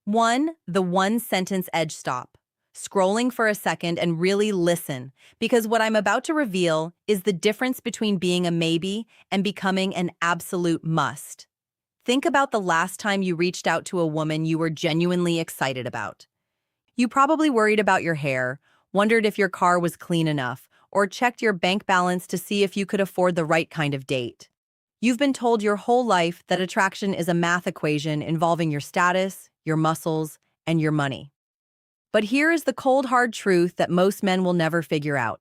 1. The one-sentence edge stop. Scrolling for a second and really listen, because what I'm about to reveal is the difference between being a maybe and becoming an absolute must. Think about the last time you reached out to a woman you were genuinely excited about. You probably worried about your hair, wondered if your car was clean enough, or checked your bank balance to see if you could afford the right kind of date. You've been told your whole life that attraction is a math equation involving your status, your muscles, and your money. But here is the cold, hard truth that most men will never figure out.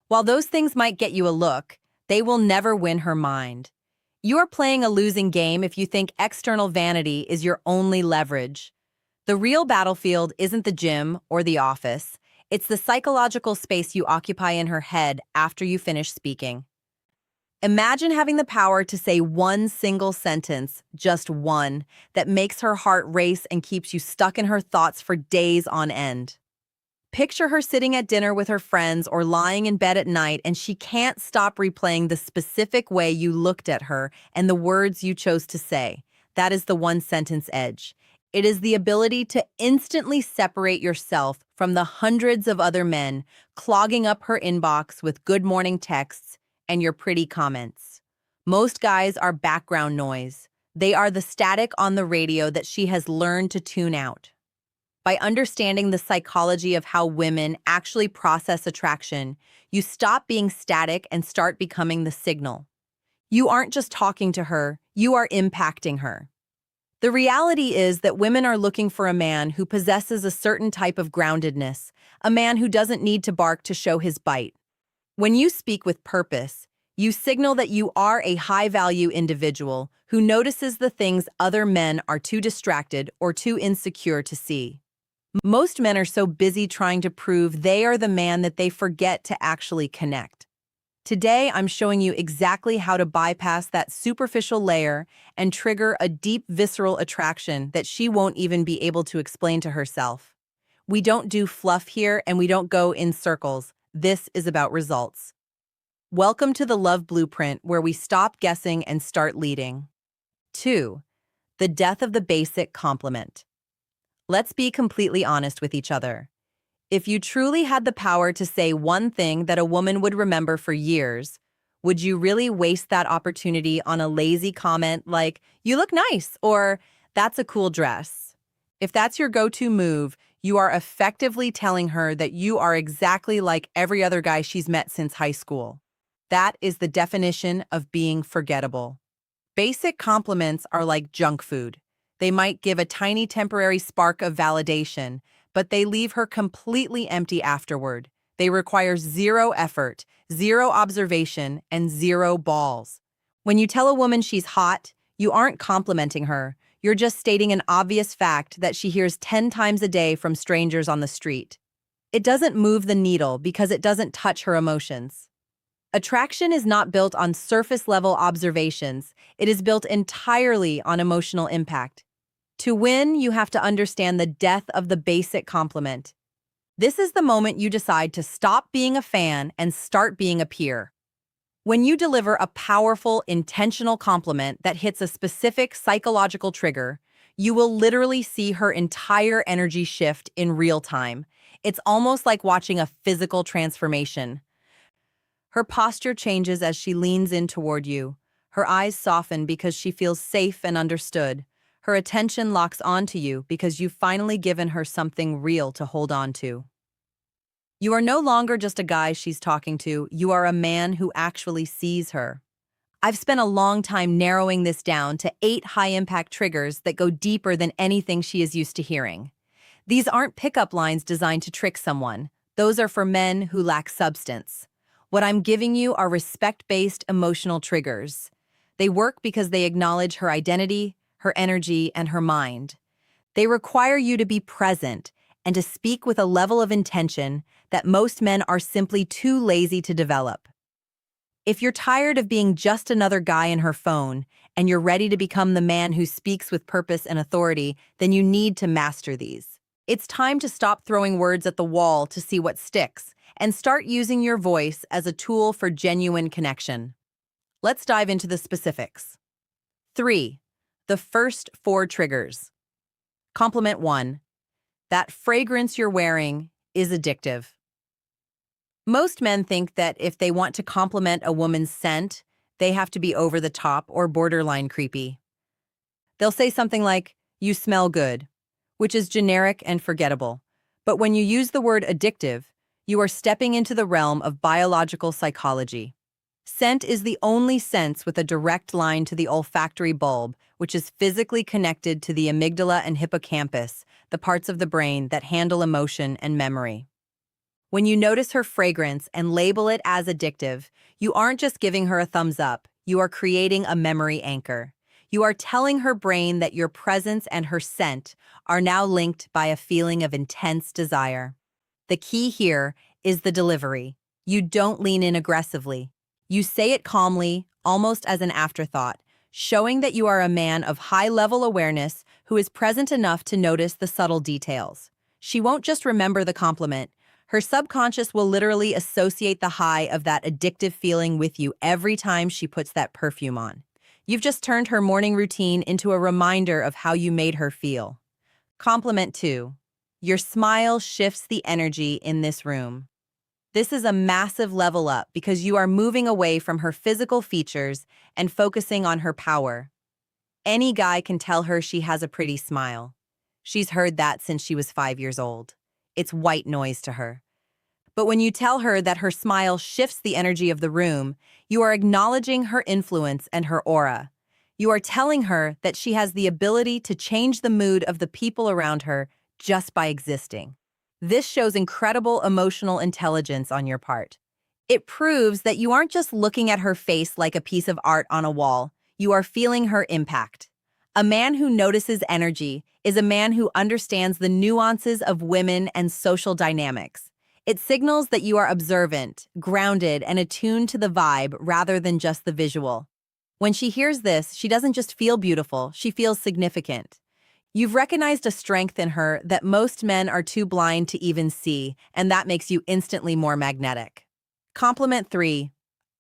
While those things might get you a look, they will never win her mind. You are playing a losing game if you think external vanity is your only leverage. The real battlefield isn't the gym or the office. It's the psychological space you occupy in her head after you finish speaking. Imagine having the power to say one single sentence, just one, that makes her heart race and keeps you stuck in her thoughts for days on end. Picture her sitting at dinner with her friends or lying in bed at night, and she can't stop replaying the specific way you looked at her and the words you chose to say. That is the one-sentence edge. It is the ability to instantly separate yourself from the hundreds of other men clogging up her inbox with good morning texts and your pretty comments. Most guys are background noise. They are the static on the radio that she has learned to tune out. By understanding the psychology of how women actually process attraction, you stop being static and start becoming the signal. You aren't just talking to her, you are impacting her. The reality is that women are looking for a man who possesses a certain type of groundedness, a man who doesn't need to bark to show his bite. When you speak with purpose, you signal that you are a high-value individual who notices the things other men are too distracted or too insecure to see. Most men are so busy trying to prove they are the man that they forget to actually connect. Today, I'm showing you exactly how to bypass that superficial layer and trigger a deep, visceral attraction that she won't even be able to explain to herself. We don't do fluff here, and we don't go in circles. This is about results. Welcome to the Love Blueprint, where we stop guessing and start leading. 2. The death of the basic compliment. Let's be completely honest with each other. If you truly had the power to say one thing that a woman would remember for years, would you really waste that opportunity on a lazy comment like, "You look nice," or "That's a cool dress"? If that's your go-to move, you are effectively telling her that you are exactly like every other guy she's met since high school. That is the definition of being forgettable. Basic compliments are like junk food. They might give a tiny temporary spark of validation, but they leave her completely empty afterward. They require zero effort, zero observation, and zero balls. When you tell a woman she's hot, you aren't complimenting her. You're just stating an obvious fact that she hears 10 times a day from strangers on the street. It doesn't move the needle because it doesn't touch her emotions. Attraction is not built on surface-level observations. It is built entirely on emotional impact. To win, you have to understand the death of the basic compliment. This is the moment you decide to stop being a fan and start being a peer. When you deliver a powerful, intentional compliment that hits a specific psychological trigger, you will literally see her entire energy shift in real time. It's almost like watching a physical transformation. Her posture changes as she leans in toward you. Her eyes soften because she feels safe and understood. Her attention locks onto you because you've finally given her something real to hold on to. You are no longer just a guy she's talking to, you are a man who actually sees her. I've spent a long time narrowing this down to 8 high-impact triggers that go deeper than anything she is used to hearing. These aren't pickup lines designed to trick someone. Those are for men who lack substance. What I'm giving you are respect-based emotional triggers. They work because they acknowledge her identity, her energy, and her mind. They require you to be present and to speak with a level of intention that most men are simply too lazy to develop. If you're tired of being just another guy in her phone and you're ready to become the man who speaks with purpose and authority, then you need to master these. It's time to stop throwing words at the wall to see what sticks and start using your voice as a tool for genuine connection. Let's dive into the specifics. 3. The first 4 triggers. Compliment 1. That fragrance you're wearing is addictive. Most men think that if they want to compliment a woman's scent, they have to be over the top or borderline creepy. They'll say something like, "You smell good," which is generic and forgettable. But when you use the word addictive, you are stepping into the realm of biological psychology. Scent is the only sense with a direct line to the olfactory bulb, which is physically connected to the amygdala and hippocampus, the parts of the brain that handle emotion and memory. When you notice her fragrance and label it as addictive, you aren't just giving her a thumbs up, you are creating a memory anchor. You are telling her brain that your presence and her scent are now linked by a feeling of intense desire. The key here is the delivery. You don't lean in aggressively. You say it calmly, almost as an afterthought, showing that you are a man of high-level awareness who is present enough to notice the subtle details. She won't just remember the compliment. Her subconscious will literally associate the high of that addictive feeling with you every time she puts that perfume on. You've just turned her morning routine into a reminder of how you made her feel. Compliment 2. Your smile shifts the energy in this room. This is a massive level up because you are moving away from her physical features and focusing on her power. Any guy can tell her she has a pretty smile. She's heard that since she was 5 years old. It's white noise to her. But when you tell her that her smile shifts the energy of the room, you are acknowledging her influence and her aura. You are telling her that she has the ability to change the mood of the people around her just by existing. This shows incredible emotional intelligence on your part. It proves that you aren't just looking at her face like a piece of art on a wall. You are feeling her impact. A man who notices energy is a man who understands the nuances of women and social dynamics. It signals that you are observant, grounded, and attuned to the vibe rather than just the visual. When she hears this, she doesn't just feel beautiful, she feels significant. You've recognized a strength in her that most men are too blind to even see, and that makes you instantly more magnetic. Compliment 3.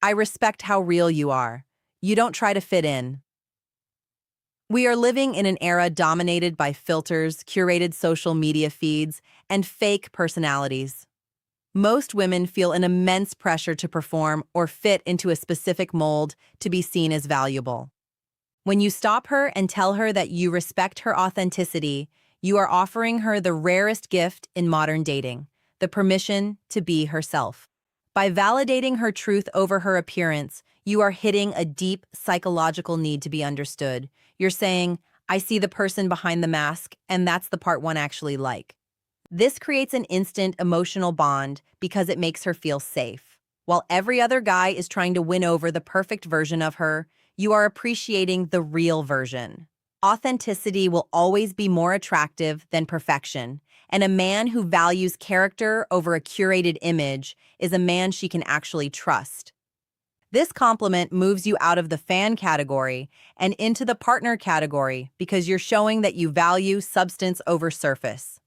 I respect how real you are. You don't try to fit in. We are living in an era dominated by filters, curated social media feeds, and fake personalities. Most women feel an immense pressure to perform or fit into a specific mold to be seen as valuable. When you stop her and tell her that you respect her authenticity, you are offering her the rarest gift in modern dating, the permission to be herself. By validating her truth over her appearance, you are hitting a deep psychological need to be understood. You're saying, I see the person behind the mask, and that's the part one actually like. This creates an instant emotional bond because it makes her feel safe. While every other guy is trying to win over the perfect version of her, you are appreciating the real version. Authenticity will always be more attractive than perfection, and a man who values character over a curated image is a man she can actually trust. This compliment moves you out of the fan category and into the partner category because you're showing that you value substance over surface.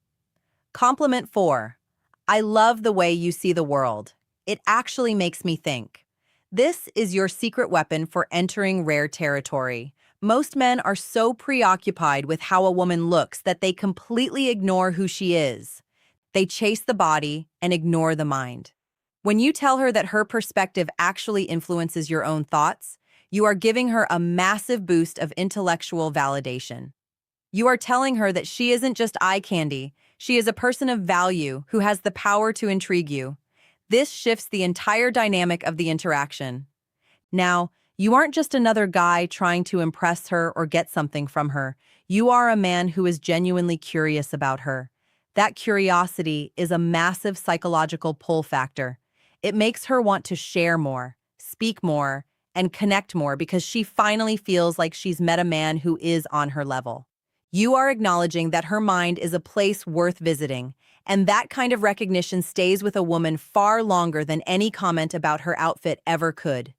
Compliment 4. I love the way you see the world. It actually makes me think. This is your secret weapon for entering rare territory. Most men are so preoccupied with how a woman looks that they completely ignore who she is. They chase the body and ignore the mind. When you tell her that her perspective actually influences your own thoughts, you are giving her a massive boost of intellectual validation. You are telling her that she isn't just eye candy, she is a person of value who has the power to intrigue you. This shifts the entire dynamic of the interaction. Now, you aren't just another guy trying to impress her or get something from her. You are a man who is genuinely curious about her. That curiosity is a massive psychological pull factor. It makes her want to share more, speak more, and connect more because she finally feels like she's met a man who is on her level. You are acknowledging that her mind is a place worth visiting, and that kind of recognition stays with a woman far longer than any comment about her outfit ever could.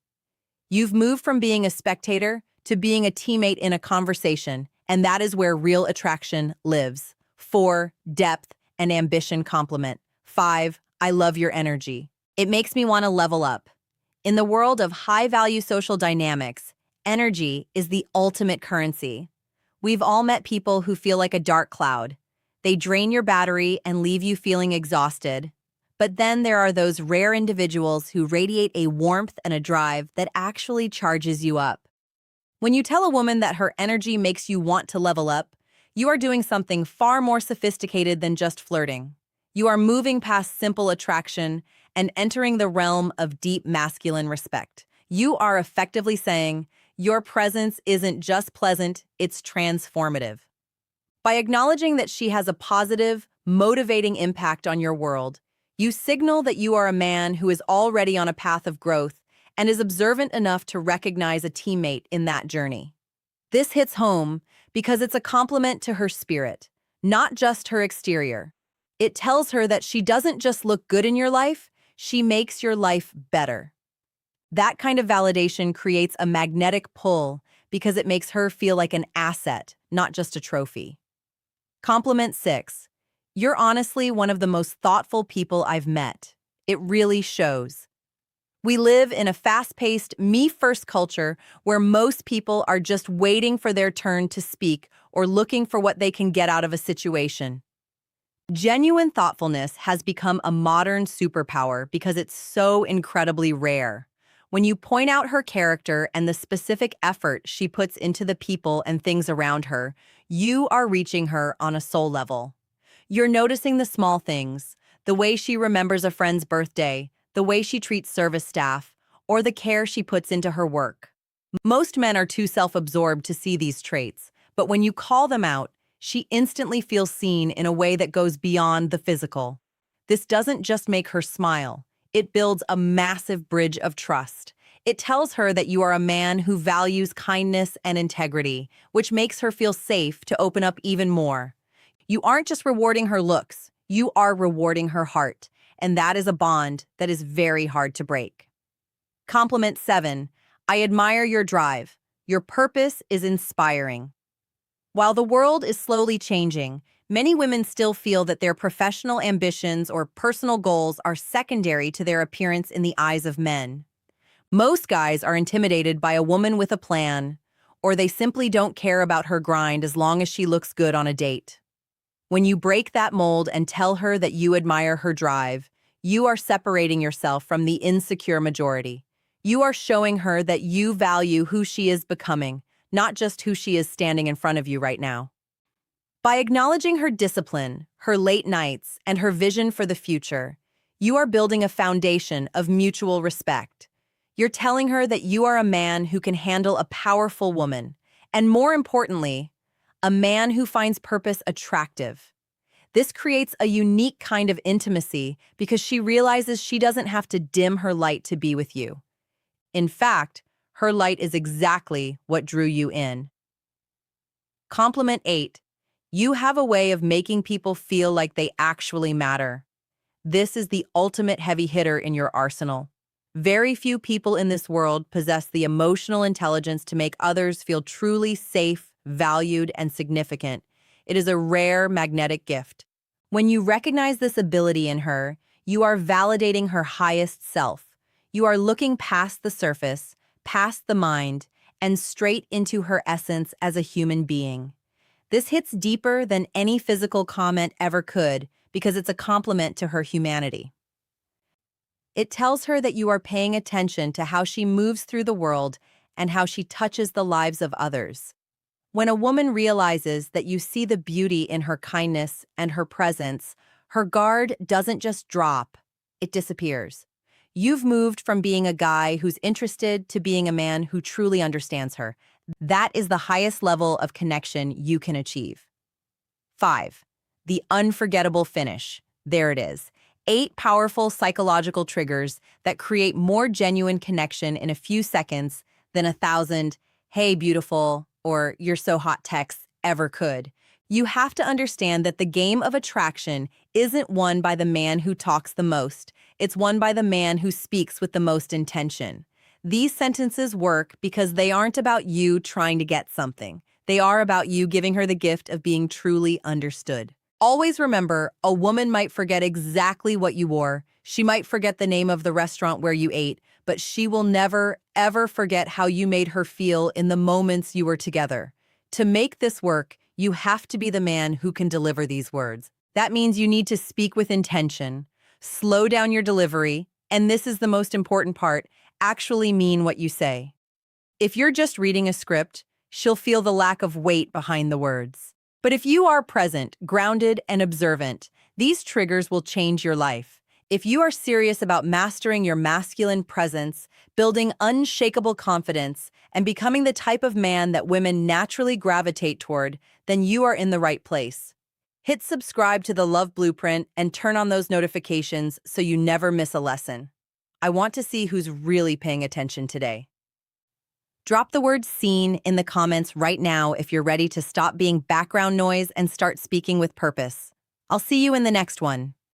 You've moved from being a spectator to being a teammate in a conversation, and that is where real attraction lives. 4. Depth and ambition complement. 5. I love your energy. It makes me want to level up. In the world of high-value social dynamics, energy is the ultimate currency. We've all met people who feel like a dark cloud. They drain your battery and leave you feeling exhausted. But then there are those rare individuals who radiate a warmth and a drive that actually charges you up. When you tell a woman that her energy makes you want to level up, you are doing something far more sophisticated than just flirting. You are moving past simple attraction and entering the realm of deep masculine respect. You are effectively saying, your presence isn't just pleasant, it's transformative. By acknowledging that she has a positive, motivating impact on your world, you signal that you are a man who is already on a path of growth and is observant enough to recognize a teammate in that journey. This hits home because it's a compliment to her spirit, not just her exterior. It tells her that she doesn't just look good in your life, she makes your life better. That kind of validation creates a magnetic pull because it makes her feel like an asset, not just a trophy. Compliment 6. You're honestly one of the most thoughtful people I've met. It really shows. We live in a fast-paced, me-first culture where most people are just waiting for their turn to speak or looking for what they can get out of a situation. Genuine thoughtfulness has become a modern superpower because it's so incredibly rare. When you point out her character and the specific effort she puts into the people and things around her, you are reaching her on a soul level. You're noticing the small things, the way she remembers a friend's birthday, the way she treats service staff, or the care she puts into her work. Most men are too self-absorbed to see these traits, but when you call them out, she instantly feels seen in a way that goes beyond the physical. This doesn't just make her smile. It builds a massive bridge of trust. It tells her that you are a man who values kindness and integrity, which makes her feel safe to open up even more. You aren't just rewarding her looks, you are rewarding her heart, and that is a bond that is very hard to break. Compliment 7. I admire your drive. Your purpose is inspiring. While the world is slowly changing, many women still feel that their professional ambitions or personal goals are secondary to their appearance in the eyes of men. Most guys are intimidated by a woman with a plan, or they simply don't care about her grind as long as she looks good on a date. When you break that mold and tell her that you admire her drive, you are separating yourself from the insecure majority. You are showing her that you value who she is becoming, not just who she is standing in front of you right now. By acknowledging her discipline, her late nights, and her vision for the future, you are building a foundation of mutual respect. You're telling her that you are a man who can handle a powerful woman, and more importantly, a man who finds purpose attractive. This creates a unique kind of intimacy because she realizes she doesn't have to dim her light to be with you. In fact, her light is exactly what drew you in. Compliment 8. You have a way of making people feel like they actually matter. This is the ultimate heavy hitter in your arsenal. Very few people in this world possess the emotional intelligence to make others feel truly safe, valued, and significant. It is a rare magnetic gift. When you recognize this ability in her, you are validating her highest self. You are looking past the surface, past the mind, and straight into her essence as a human being. This hits deeper than any physical comment ever could because it's a compliment to her humanity. It tells her that you are paying attention to how she moves through the world and how she touches the lives of others. When a woman realizes that you see the beauty in her kindness and her presence, her guard doesn't just drop, it disappears. You've moved from being a guy who's interested to being a man who truly understands her. That is the highest level of connection you can achieve. 5. The unforgettable finish. There it is. 8 powerful psychological triggers that create more genuine connection in a few seconds than 1,000, "Hey, beautiful," or "You're so hot" texts ever could. You have to understand that the game of attraction isn't won by the man who talks the most. It's won by the man who speaks with the most intention. These sentences work because they aren't about you trying to get something. They are about you giving her the gift of being truly understood. Always remember, a woman might forget exactly what you wore. She might forget the name of the restaurant where you ate, but she will never, ever forget how you made her feel in the moments you were together. To make this work, you have to be the man who can deliver these words. That means you need to speak with intention, slow down your delivery, and this is the most important part, actually mean what you say. If you're just reading a script, she'll feel the lack of weight behind the words. But if you are present, grounded, and observant, these triggers will change your life. If you are serious about mastering your masculine presence, building unshakable confidence, and becoming the type of man that women naturally gravitate toward, then you are in the right place. Hit subscribe to the Love Blueprint and turn on those notifications so you never miss a lesson. I want to see who's really paying attention today. Drop the word seen in the comments right now if you're ready to stop being background noise and start speaking with purpose. I'll see you in the next one.